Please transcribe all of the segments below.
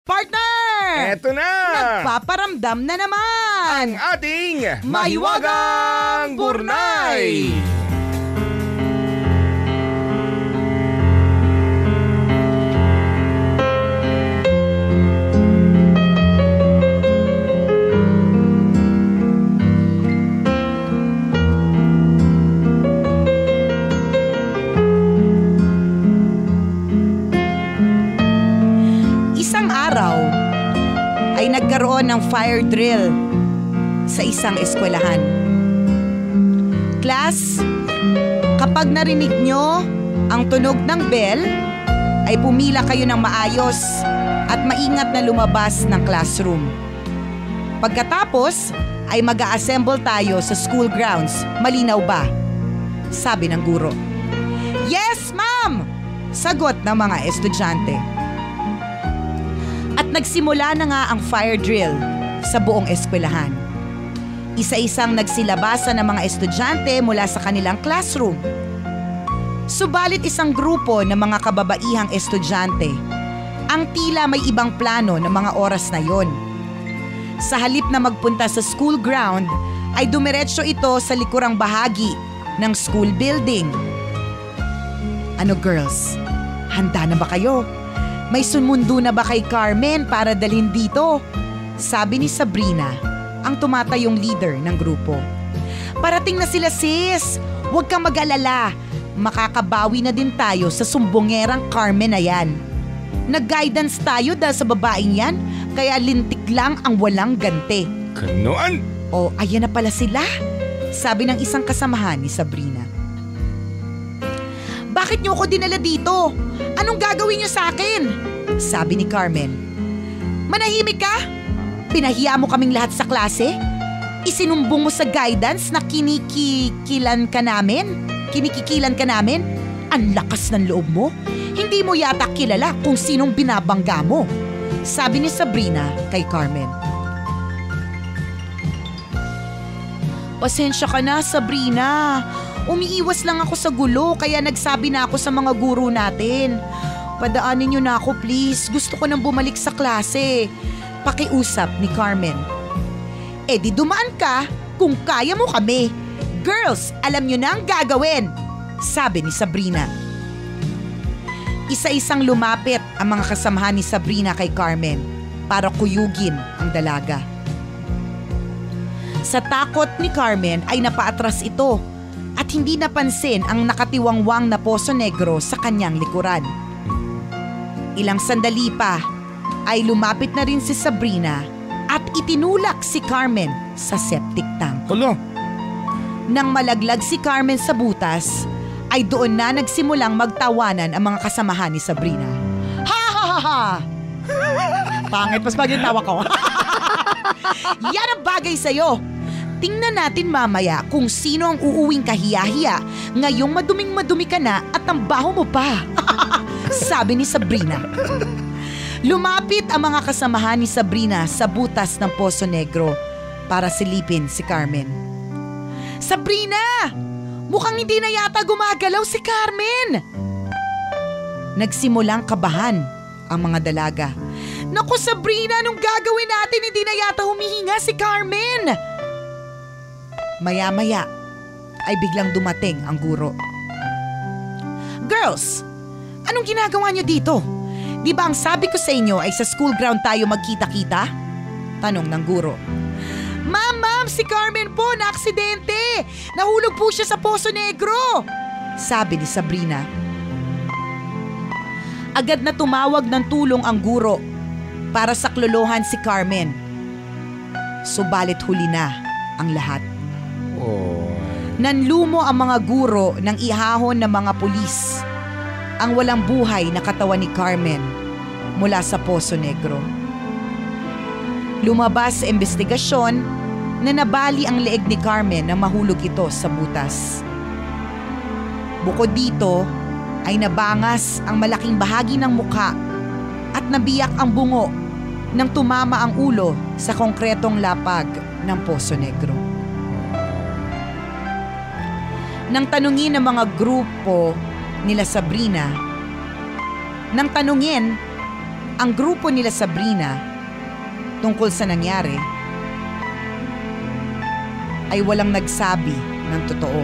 Partner! Eto na! Nagpaparamdam na naman! Ang ating Mahiwagang Burnay! Isang araw ay nagkaroon ng fire drill sa isang eskwelahan. Class, kapag narinig nyo ang tunog ng bell, ay pumila kayo ng maayos at maingat na lumabas ng classroom. Pagkatapos, ay mag-a-assemble tayo sa school grounds. Malinaw ba? Sabi ng guro. Yes, ma'am! Sagot ng mga estudyante. At nagsimula na nga ang fire drill sa buong eskwelahan. Isa-isang nagsilabasan ng mga estudyante mula sa kanilang classroom. Subalit isang grupo ng mga kababaihang estudyante ang tila may ibang plano ng mga oras na yon. Sa halip na magpunta sa school ground, ay dumiretso ito sa likurang bahagi ng school building. Ano girls, handa na ba kayo? May sumundo na ba kay Carmen para dalhin dito? Sabi ni Sabrina, ang tumatayong leader ng grupo. Parating na sila sis, huwag kang mag-alala. Makakabawi na din tayo sa sumbongerang Carmen na yan. Nag-guidance tayo dahil sa babaeng yan, kaya lintik lang ang walang ganti. Ganon? O, ayan na pala sila, sabi ng isang kasamahan ni Sabrina. Bakit niyo ako dinala dito? Anong gagawin niyo sa akin? Sabi ni Carmen. Manahimik ka? Pinahiya mo kaming lahat sa klase? Isinumbong mo sa guidance na kinikikilan ka namin? Ang lakas ng loob mo? Hindi mo yata kilala kung sinong binabangga mo. Sabi ni Sabrina kay Carmen. Pasensya ka na, Sabrina. Umiiwas lang ako sa gulo kaya nagsabi na ako sa mga guro natin. Padaanin niyo na ako please. Gusto ko nang bumalik sa klase. Pakiusap ni Carmen. Eh di dumaan ka kung kaya mo kami. Girls, alam niyo na ang gagawin. Sabi ni Sabrina. Isa-isang lumapit ang mga kasamahan ni Sabrina kay Carmen para kuyugin ang dalaga. Sa takot ni Carmen ay napaatras ito at hindi napansin ang nakatiwangwang na poso negro sa kanyang likuran. Ilang sandali pa ay lumapit na rin si Sabrina at itinulak si Carmen sa septic tank. Hala? Nang malaglag si Carmen sa butas, ay doon na nagsimulang magtawanan ang mga kasamahan ni Sabrina. Ha ha ha ha! Pangit, mas bagay yung tawa ko. Yan ang bagay sa'yo. Tingnan natin mamaya kung sino ang uuwing kahiya-hiya ngayong maduming-madumi ka na at ang baho mo pa. Sabi ni Sabrina. Lumapit ang mga kasamahan ni Sabrina sa butas ng Poso Negro para silipin si Carmen. Sabrina! Mukhang hindi na yata gumagalaw si Carmen! Nagsimulang kabahan ang mga dalaga. Naku Sabrina, anong gagawin natin? Hindi na yata humihinga si Carmen! Maya-maya ay biglang dumating ang guro. Girls, anong ginagawa niyo dito? Di ba ang sabi ko sa inyo ay sa school ground tayo magkita-kita? Tanong ng guro. Ma'am, si Carmen po na aksidente. Nahulog po siya sa Poso Negro. Sabi ni Sabrina. Agad na tumawag ng tulong ang guro para saklolohan si Carmen. Subalit huli na ang lahat. Oh. Nanlumo ang mga guro ng ihahon ng mga pulis ang walang buhay na katawan ni Carmen mula sa Poso Negro. Lumabas sa investigasyon na nabali ang leeg ni Carmen na mahulog ito sa butas. Bukod dito ay nabangas ang malaking bahagi ng mukha at nabiyak ang bungo nang tumama ang ulo sa konkretong lapag ng Poso Negro. Nang tanungin ng mga grupo nila Sabrina, Ang grupo nila Sabrina tungkol sa nangyari ay walang nagsabi ng totoo.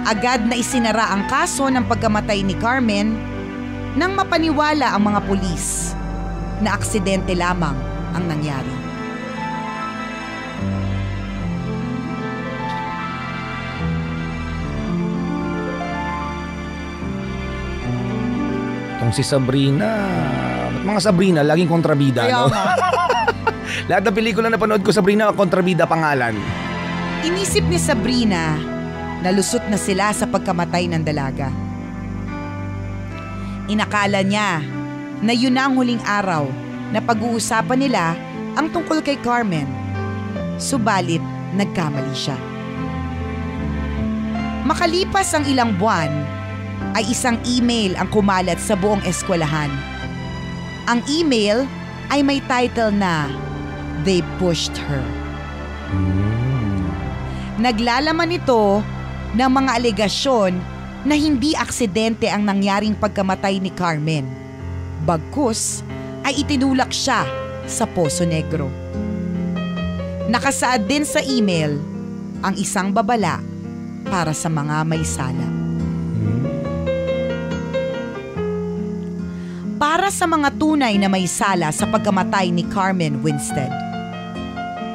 Agad na isinara ang kaso ng pagkamatay ni Carmen nang mapaniwala ang mga pulis na aksidente lamang ang nangyari. Itong si Sabrina. Mga Sabrina, laging kontrabida, no? Lahat ng pelikula na panood ko, Sabrina, kontrabida pangalan. Inisip ni Sabrina na lusot na sila sa pagkamatay ng dalaga. Inakala niya na yun na ang huling araw na pag-uusapan nila ang tungkol kay Carmen. Subalit, nagkamali siya. Makalipas ang ilang buwan, ay isang email ang kumalat sa buong eskwelahan. Ang email ay may title na They Pushed Her. Naglalaman ito ng mga alegasyon na hindi aksidente ang nangyaring pagkamatay ni Carmen. Bagkus ay itinulak siya sa Poso Negro. Nakasaad din sa email ang isang babala para sa mga may sala. Para sa mga tunay na may sala sa pagkamatay ni Carmen Winstead,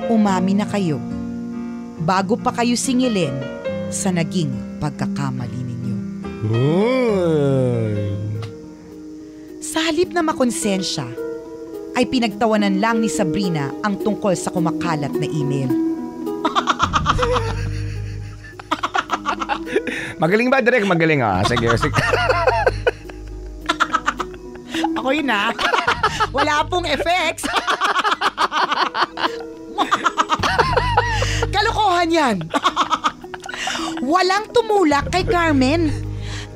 umami na kayo bago pa kayo singilin sa naging pagkakamali ninyo. Sa halip na makonsensya, ay pinagtawanan lang ni Sabrina ang tungkol sa kumakalat na email. Magaling ba, Direk? Magaling, Sige. Ako yun, Wala pong effects. Kalokohan yan. Walang tumulak kay Carmen.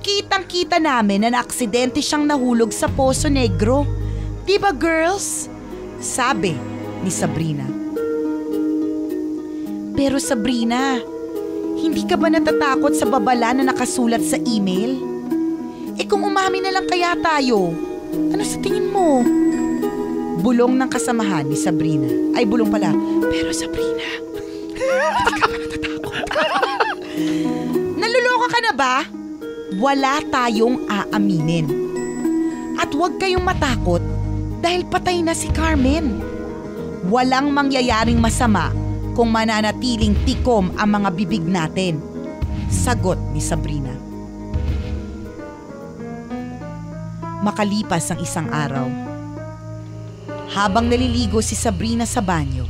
Kitang-kita namin na naaksidente siyang nahulog sa Poso Negro. Diba, girls? Sabi ni Sabrina. Pero Sabrina, hindi ka ba natatakot sa babala na nakasulat sa email? Kung umami na lang kaya tayo, ano sa tingin mo? Bulong ng kasamahan ni Sabrina. Ay, bulong pala. Pero Sabrina, hindi ka ba natatakot? Naluloka ka na ba? Wala tayong aaminin. At huwag kayong matakot dahil patay na si Carmen. Walang mangyayaring masama kung mananatiling tikom ang mga bibig natin. Sagot ni Sabrina. Makalipas ang isang araw, habang naliligo si Sabrina sa banyo,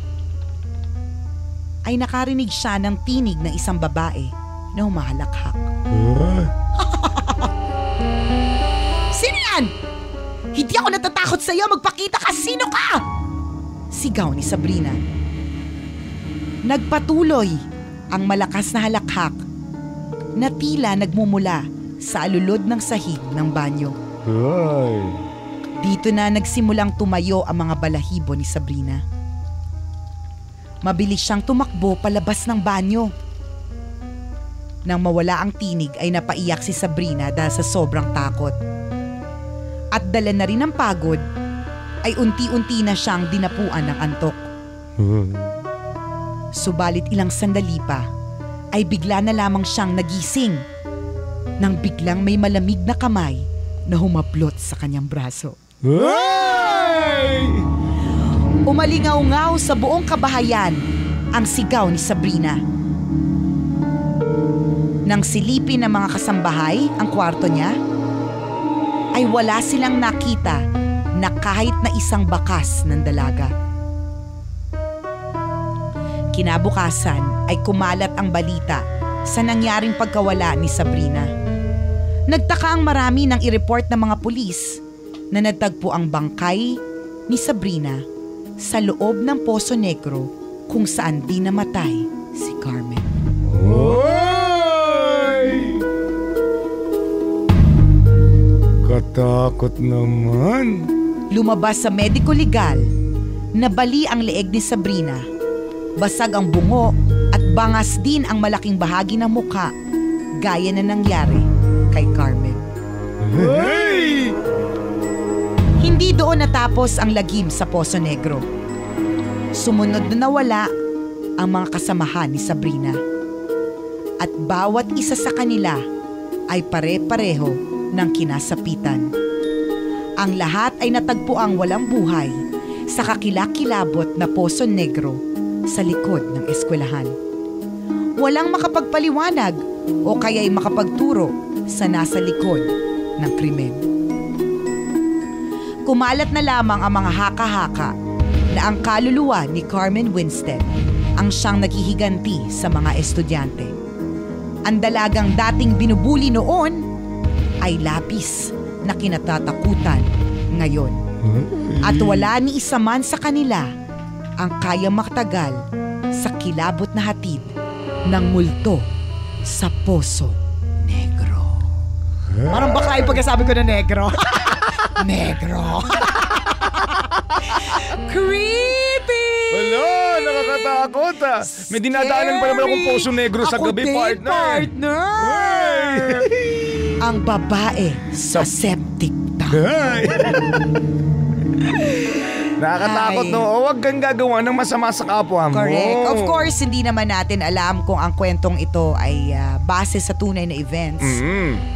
ay nakarinig siya ng tinig ng isang babae na humahalakhak. Sino yan? Hindi ako natatakot sa iyo, magpakita ka, sino ka? Sigaw ni Sabrina. Nagpatuloy ang malakas na halakhak na tila nagmumula sa alulod ng sahig ng banyo. Dito na nagsimulang tumayo ang mga balahibo ni Sabrina. Mabilis siyang tumakbo palabas ng banyo. Nang mawala ang tinig ay napaiyak si Sabrina dahil sa sobrang takot. At dala na rin ng pagod, ay unti-unti na siyang dinapuan ng antok. Subalit ilang sandali pa, ay bigla na lamang siyang nagising nang biglang may malamig na kamay na humaplot sa kanyang braso. Umalingaw-ngaw sa buong kabahayan ang sigaw ni Sabrina. Nang silipin ng mga kasambahay ang kwarto niya, ay wala silang nakita na kahit na isang bakas ng dalaga. Kinabukasan ay kumalat ang balita sa nangyaring pagkawala ni Sabrina. Nagtaka ang marami nang i-report ng mga pulis na natagpo ang bangkay ni Sabrina sa loob ng Poso Negro kung saan di namatay si Carmen. Katakot naman. Lumabas sa medico legal na bali ang leeg ni Sabrina. Basag ang bungo at bangas din ang malaking bahagi ng mukha gaya na nangyari kay Carmen. Hindi doon natapos ang lagim sa Poso Negro. Sumunod na nawala ang mga kasamahan ni Sabrina. At bawat isa sa kanila ay pare-pareho ng kinasapitan. Ang lahat ay natagpuang walang buhay sa kakilakilabot na Poso Negro sa likod ng eskwelahan. Walang makapagpaliwanag o kaya'y makapagturo sa nasa likod ng krimen. Kumalat na lamang ang mga haka-haka na ang kaluluwa ni Carmen Winstead ang siyang naghihiganti sa mga estudyante. Ang dalagang dating binubuli noon ay labis na kinatatakutan ngayon. At wala ni isa man sa kanila ang kayang maktagal sa kilabot na hatid ng multo sa Poso Negro. Parang baka yung pagkasabi ko na negro. Negro. Creepy! Wala, nakakatakot ah. May dinadaanan pa naman akong Poso Negro sa gabi, partner. Ang babae sa septic tank. Nakakatakot, no? O, huwag kang gagawa ng masama sa kapwa mo. Correct. Of course, hindi naman natin alam kung ang kwentong ito ay base sa tunay na events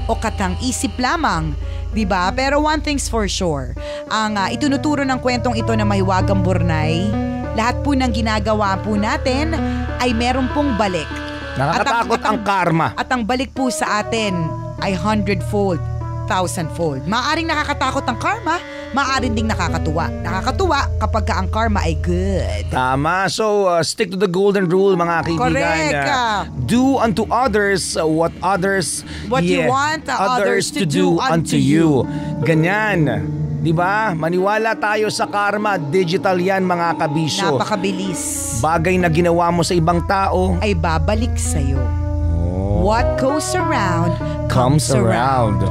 o katang-isip lamang, di ba? Pero one thing's for sure, ang itunuturo ng kwentong ito na Mahiwagang Burnay, lahat po ng ginagawa po natin ay meron pong balik. Nakakatakot ang karma. At ang balik po sa atin ay 100-fold, 1,000-fold. Maaring nakakatakot ang karma, maaring ding nakakatuwa. Nakakatuwa kapag ka ang karma ay good. Tama. So, stick to the golden rule, mga kaibigan. Correct. Do unto others what you want others to do unto you. Ganyan. Diba? Maniwala tayo sa karma. Digital yan, mga kabisyo. Napakabilis. Bagay na ginawa mo sa ibang tao ay babalik sa'yo. What goes around comes around.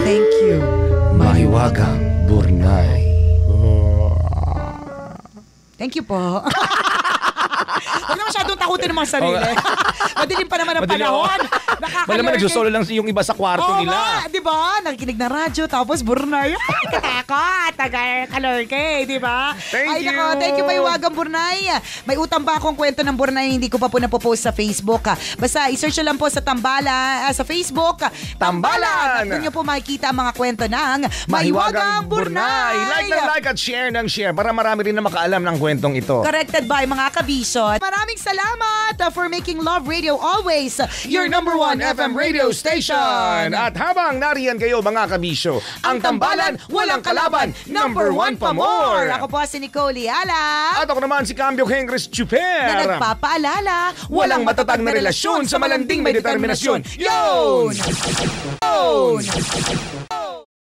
Thank you, Mahiwagang Burnay. Thank you po. Huwag na masyadong takutin ng mga sarili. Madilim pa naman ang panahon. Malamang nagsusolo lang yung iba sa kwarto nila. Oo nga, di ba? Nakikinig na radyo, tapos Burnay. Ay, katakot. Taga-kalorke, di ba? Thank you. Thank you, Mahiwagang Burnay. May utang pa akong kwento ng Burnay, hindi ko pa po napopost sa Facebook. Basta i-search nyo lang po sa Tambala, sa Facebook. Tambalan! At doon nyo po makikita ang mga kwento ng Mahiwagang Burnay. Like at share ng share para marami rin na makaalam ng kwentong ito. Corrected by mga kabisyo. Maraming salamat for making Love Radio always your number one FM radio station. At habang nariyan kayo, mga kabisyo, ang Tambalan, walang kalaban, number one pa more. Ako po si Nicole Yala. At ako naman si Cambio Henry Chuper. Na nagpapaalala, walang matatag na relasyon sa malanding may determinasyon. Yun!